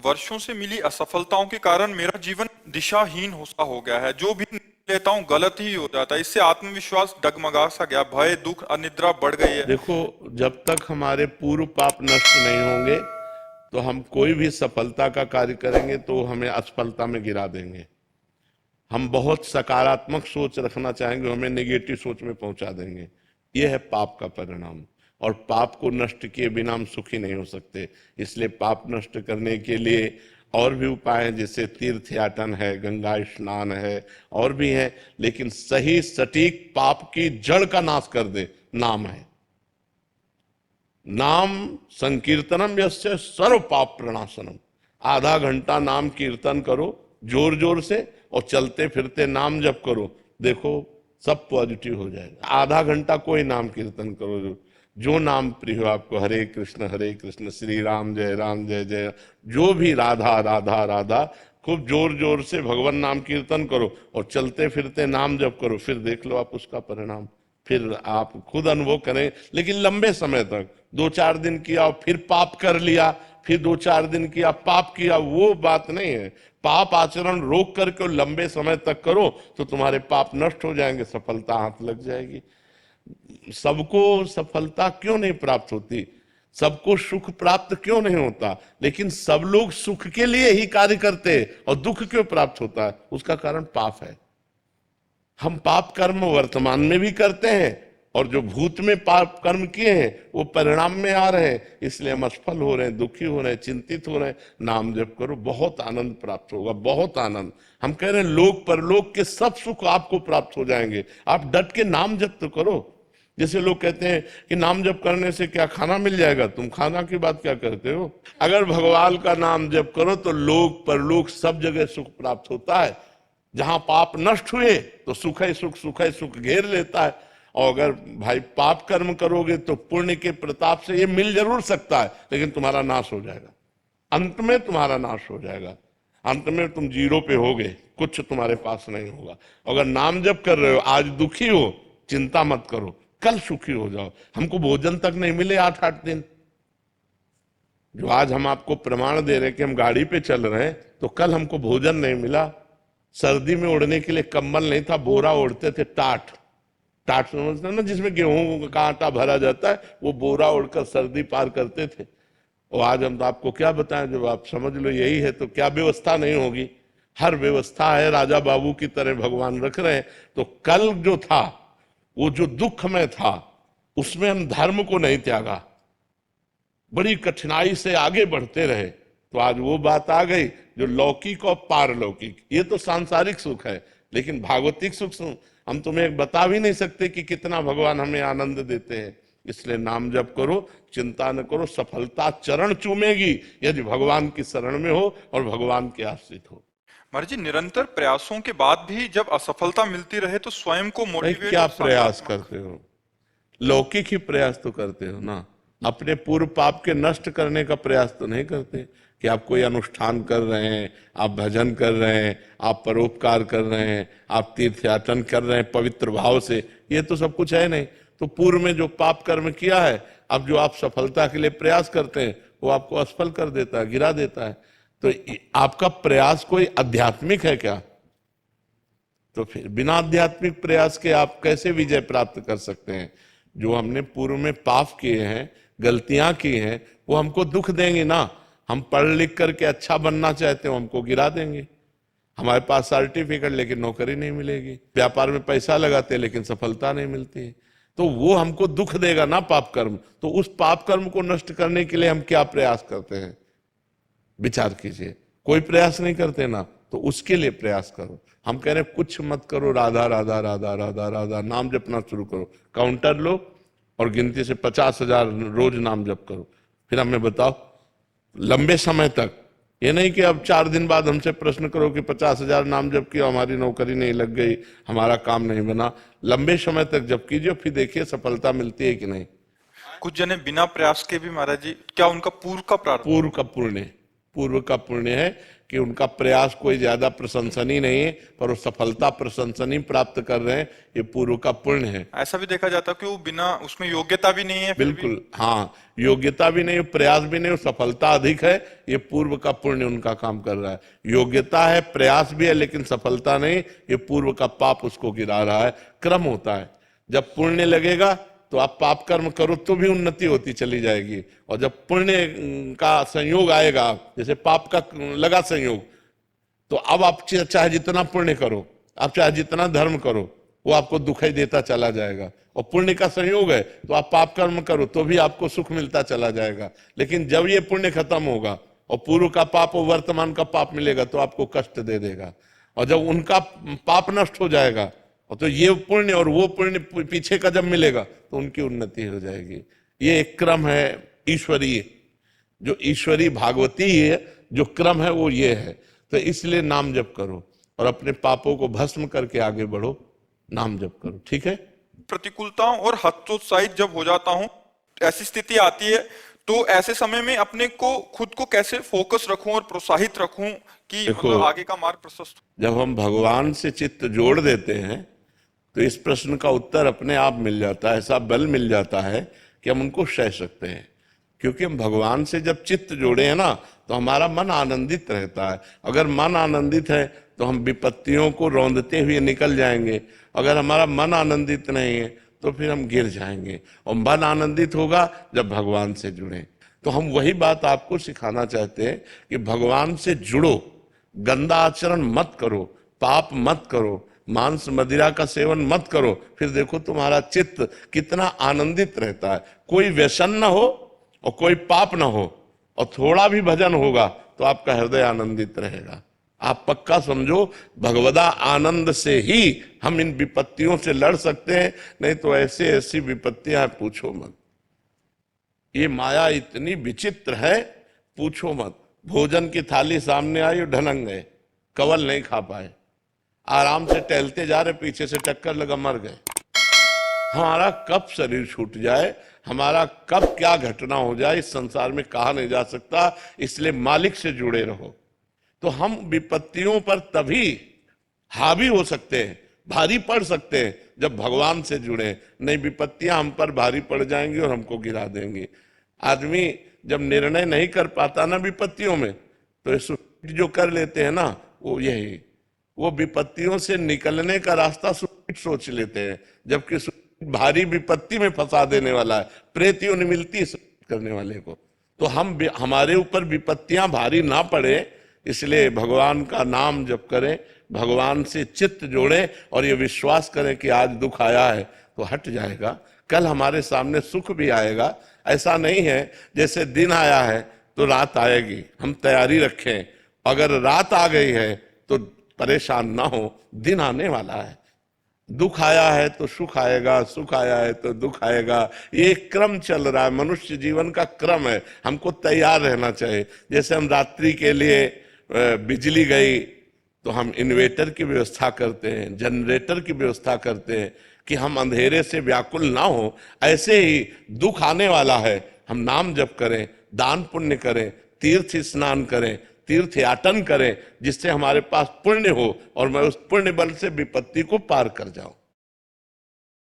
वर्षों से मिली असफलताओं के कारण मेरा जीवन दिशाहीन सा हो गया है। जो भी निर्णय लेता हूँ गलत ही हो जाता है। इससे आत्मविश्वास डगमगा सा गया, भय, दुख, अनिद्रा बढ़ गई है। देखो, जब तक हमारे पूर्व पाप नष्ट नहीं होंगे तो हम कोई भी सफलता का कार्य करेंगे तो हमें असफलता में गिरा देंगे। हम बहुत सकारात्मक सोच रखना चाहेंगे, हमें नेगेटिव सोच में पहुंचा देंगे। यह है पाप का परिणाम। और पाप को नष्ट किए बिना हम सुखी नहीं हो सकते। इसलिए पाप नष्ट करने के लिए और भी उपाय हैं, जैसे तीर्थ याटन है, गंगा स्नान है, और भी है। लेकिन सही सटीक पाप की जड़ का नाश कर दे नाम है। नाम संकीर्तनम यस्य सर्व पाप प्रणाशनम। आधा घंटा नाम कीर्तन करो जोर जोर से, और चलते फिरते नाम जप करो, देखो सब पॉजिटिव हो जाएगा। आधा घंटा कोई नाम कीर्तन करो, जो नाम प्रिय हो आपको, हरे कृष्ण श्री राम जय जय, जो भी राधा राधा राधा, खूब जोर जोर से भगवान नाम कीर्तन करो और चलते फिरते नाम जप करो। फिर देख लो आप उसका परिणाम, फिर आप खुद अनुभव करें। लेकिन लंबे समय तक 2-4 दिन किया फिर पाप कर लिया, फिर 2-4 दिन किया पाप किया, वो बात नहीं है। पाप आचरण रोक करके लंबे समय तक करो तो तुम्हारे पाप नष्ट हो जाएंगे, सफलता हाथ लग जाएगी। सबको सफलता क्यों नहीं प्राप्त होती, सबको सुख प्राप्त क्यों नहीं होता, लेकिन सब लोग सुख के लिए ही कार्य करते हैं और दुख क्यों प्राप्त होता है? उसका कारण पाप है। हम पाप कर्म वर्तमान में भी करते हैं और जो भूत में पाप कर्म किए हैं वो परिणाम में आ रहे हैं, इसलिए हम असफल हो रहे हैं, दुखी हो रहे हैं, चिंतित हो रहे हैं। नाम जप करो, बहुत आनंद प्राप्त होगा, बहुत आनंद। हम कह रहे हैं लोक परलोक के सब सुख आपको प्राप्त हो जाएंगे। आप डट के नाम जप तो करो। जैसे लोग कहते हैं कि नाम जप करने से क्या खाना मिल जाएगा, तुम खाना की बात क्या करते हो? अगर भगवान का नाम जप करो तो लोक परलोक सब जगह सुख प्राप्त होता है। जहां पाप नष्ट हुए तो सुख है सुख, सुख है सुख घेर लेता है। और अगर भाई पाप कर्म करोगे तो पुण्य के प्रताप से ये मिल जरूर सकता है, लेकिन तुम्हारा नाश हो जाएगा, अंत में तुम्हारा नाश हो जाएगा। अंत में तुम जीरो पे होगे, कुछ तुम्हारे पास नहीं होगा। अगर नाम जप कर रहे हो, आज दुखी हो, चिंता मत करो, कल सुखी हो जाओ। हमको भोजन तक नहीं मिले 8-8 दिन, जो आज हम आपको प्रमाण दे रहे हैं कि हम गाड़ी पे चल रहे हैं, तो कल हमको भोजन नहीं मिला। सर्दी में ओढ़ने के लिए कंबल नहीं था, बोरा ओढ़ते थे, टाट। टाट समझते ना, जिसमें गेहूं का आटा भरा जाता है, वो बोरा ओढ़कर सर्दी पार करते थे। और आज हम तो आपको क्या बताएं, जब आप समझ लो यही है तो क्या व्यवस्था नहीं होगी? हर व्यवस्था है, राजा बाबू की तरह भगवान रख रहे हैं। तो कल जो था, वो जो दुख में था, उसमें हम धर्म को नहीं त्यागा, बड़ी कठिनाई से आगे बढ़ते रहे, तो आज वो बात आ गई जो लौकिक और पारलौकिक। ये तो सांसारिक सुख है, लेकिन भागवतिक सुख हम तुम्हें बता भी नहीं सकते कि कितना भगवान हमें आनंद देते हैं। इसलिए नाम जप करो, चिंता न करो, सफलता चरण चूमेगी यदि भगवान की शरण में हो और भगवान के आश्रित हो। महाराज जी, निरंतर प्रयासों के बाद भी जब असफलता मिलती रहे तो स्वयं को भाई मोटिवेट क्या और प्रयास सकारात्मक। करते हो? लौकिक ही प्रयास तो करते हो ना, अपने पूर्व पाप के नष्ट करने का प्रयास तो नहीं करते। कि आप कोई अनुष्ठान कर रहे हैं, आप भजन कर रहे हैं, आप परोपकार कर रहे हैं, आप तीर्थयाटन कर रहे हैं पवित्र भाव से, ये तो सब कुछ है नहीं। तो पूर्व में जो पाप कर्म किया है, अब जो आप सफलता के लिए प्रयास करते हैं, वो आपको असफल कर देता है, गिरा देता है। तो आपका प्रयास कोई आध्यात्मिक है क्या? तो फिर बिना आध्यात्मिक प्रयास के आप कैसे विजय प्राप्त कर सकते हैं? जो हमने पूर्व में पाप किए हैं, गलतियां की हैं, वो हमको दुख देंगे ना। हम पढ़ लिख करके अच्छा बनना चाहते हो, हमको गिरा देंगे। हमारे पास सर्टिफिकेट लेकिन नौकरी नहीं मिलेगी, व्यापार में पैसा लगाते लेकिन सफलता नहीं मिलती, तो वो हमको दुख देगा ना पाप कर्म। तो उस पाप कर्म को नष्ट करने के लिए हम क्या प्रयास करते हैं, विचार कीजिए। कोई प्रयास नहीं करते ना, तो उसके लिए प्रयास करो। हम कह रहे हैं कुछ मत करो, राधा राधा राधा राधा राधा नाम जपना शुरू करो। काउंटर लो और गिनती से 50,000 रोज नाम जप करो। फिर हमें बताओ लंबे समय तक, ये नहीं कि अब 4 दिन बाद हमसे प्रश्न करो कि 50,000 नाम जप किया, हमारी नौकरी नहीं लग गई, हमारा काम नहीं बना। लंबे समय तक जप कीजिए, फिर देखिए सफलता मिलती है कि नहीं। कुछ जने बिना प्रयास के भी महाराज जी, क्या उनका पूर्व का प्रारब्ध? पूर्व का पुण्य, पूर्व का पुण्य है कि उनका प्रयास कोई ज्यादा प्रशंसनीय नहीं है, पर वो सफलता प्रशंसनीय प्राप्त कर रहे हैं, ये पूर्व का पुण्य है। ऐसा भी देखा जाता है कि वो बिना उसमें योग्यता भी नहीं है फिर भी। बिल्कुल, हाँ, योग्यता भी नहीं, प्रयास भी नहीं, सफलता अधिक है, ये पूर्व का पुण्य उनका काम कर रहा है। योग्यता है, प्रयास भी है, लेकिन सफलता नहीं, ये पूर्व का पाप उसको गिरा रहा है। क्रम होता है, जब पुण्य लगेगा तो आप पाप कर्म करो तो भी उन्नति होती चली जाएगी, और जब पुण्य का संयोग आएगा, जैसे पाप का लगा संयोग, तो अब आप चाहे जितना पुण्य करो, आप चाहे जितना धर्म करो, वो आपको दुखाई देता चला जाएगा। और पुण्य का संयोग है तो आप पाप कर्म करो तो भी आपको सुख मिलता चला जाएगा। लेकिन जब ये पुण्य खत्म होगा और पूर्व का पाप और वर्तमान का पाप मिलेगा तो आपको कष्ट दे देगा। और जब उनका पाप नष्ट हो जाएगा और तो ये पुण्य और वो पुण्य पीछे का जब मिलेगा तो उनकी उन्नति हो जाएगी। ये एक क्रम है ईश्वरीय, जो ईश्वरी भागवती है जो क्रम है वो ये है। तो इसलिए नाम जप करो और अपने पापों को भस्म करके आगे बढ़ो, नाम जप करो, ठीक है। प्रतिकूलताओं और हतोत्साहित जब हो जाता हूं, ऐसी स्थिति आती है, तो ऐसे समय में अपने को खुद को कैसे फोकस रखूं और प्रोत्साहित रखूं कि देखो, आगे का मार्ग प्रशस्त हो। जब हम भगवान से चित्त जोड़ देते हैं तो इस प्रश्न का उत्तर अपने आप मिल जाता है, ऐसा बल मिल जाता है कि हम उनको सह सकते हैं। क्योंकि हम भगवान से जब चित्त जोड़े हैं ना तो हमारा मन आनंदित रहता है। अगर मन आनंदित है तो हम विपत्तियों को रौंदते हुए निकल जाएंगे। अगर हमारा मन आनंदित नहीं है तो फिर हम गिर जाएंगे। और मन आनंदित होगा जब भगवान से जुड़े। तो हम वही बात आपको सिखाना चाहते हैं कि भगवान से जुड़ो, गंदा आचरण मत करो, पाप मत करो, मांस मदिरा का सेवन मत करो, फिर देखो तुम्हारा चित्त कितना आनंदित रहता है। कोई व्यसन ना हो और कोई पाप ना हो और थोड़ा भी भजन होगा तो आपका हृदय आनंदित रहेगा। आप पक्का समझो, भगवदा आनंद से ही हम इन विपत्तियों से लड़ सकते हैं, नहीं तो ऐसे ऐसी विपत्तियां पूछो मत। ये माया इतनी विचित्र है, पूछो मत। भोजन की थाली सामने आई और ढनक गए, कवल नहीं खा पाए, आराम से टहलते जा रहे, पीछे से टक्कर लगा, मर गए। हमारा कब शरीर छूट जाए, हमारा कब क्या घटना हो जाए, इस संसार में कहा नहीं जा सकता। इसलिए मालिक से जुड़े रहो। तो हम विपत्तियों पर तभी हावी हो सकते हैं, भारी पड़ सकते हैं, जब भगवान से जुड़े। नहीं, विपत्तियां हम पर भारी पड़ जाएंगी और हमको गिरा देंगी। आदमी जब निर्णय नहीं कर पाता ना विपत्तियों में, तो सुसाइड जो कर लेते हैं ना, वो यही, वो विपत्तियों से निकलने का रास्ता सुसाइड सोच लेते हैं, जबकि सुसाइड भारी विपत्ति में फंसा देने वाला है। प्रेत योनि मिलती है करने वाले को। तो हमारे ऊपर विपत्तियां भारी ना पड़े, इसलिए भगवान का नाम जप करें, भगवान से चित्त जोड़ें और ये विश्वास करें कि आज दुख आया है तो हट जाएगा, कल हमारे सामने सुख भी आएगा। ऐसा नहीं है जैसे दिन आया है तो रात आएगी, हम तैयारी रखें। अगर रात आ गई है तो परेशान ना हो, दिन आने वाला है। दुख आया है तो सुख आएगा, सुख आया है तो दुख आएगा। ये क्रम चल रहा है, मनुष्य जीवन का क्रम है। हमको तैयार रहना चाहिए। जैसे हम रात्रि के लिए बिजली गई तो हम इन्वेटर की व्यवस्था करते हैं, जनरेटर की व्यवस्था करते हैं कि हम अंधेरे से व्याकुल ना हो। ऐसे ही दुख आने वाला है, हम नाम जप करें, दान पुण्य करें, तीर्थ स्नान करें, तीर्थ याटन करें, जिससे हमारे पास पुण्य हो और मैं उस पुण्य बल से विपत्ति को पार कर जाऊं।